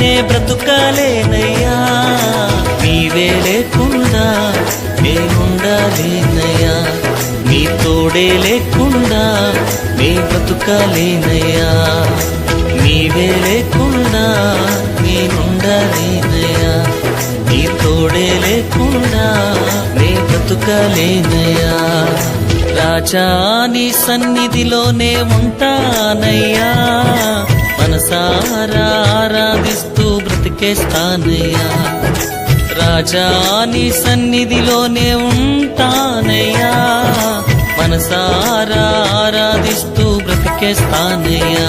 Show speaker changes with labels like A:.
A: నే బ్రతుకాలేనయ్యా, నీవే లేకుండా నేనుండాలేనయ్యా, నీ తోడే లేకుండా నే బ్రతుకాలేనయ్యా, నీవే లేకుండా నేనుండాలేనయ్యా, నీ తోడే లేకుండా నే బ్రతుకాలేనయ్యా. రాజా నీ సన్నిధిలోనే ఉంటానయ్యా, మనసారా ఆరాధిస్తూ బ్రతికేస్తానయ్యా. రాజా నీ సన్నిధిలోనే ఉంటానయ్యా, మనసారా ఆరాధిస్తూ బ్రతికేస్తానయ్యా.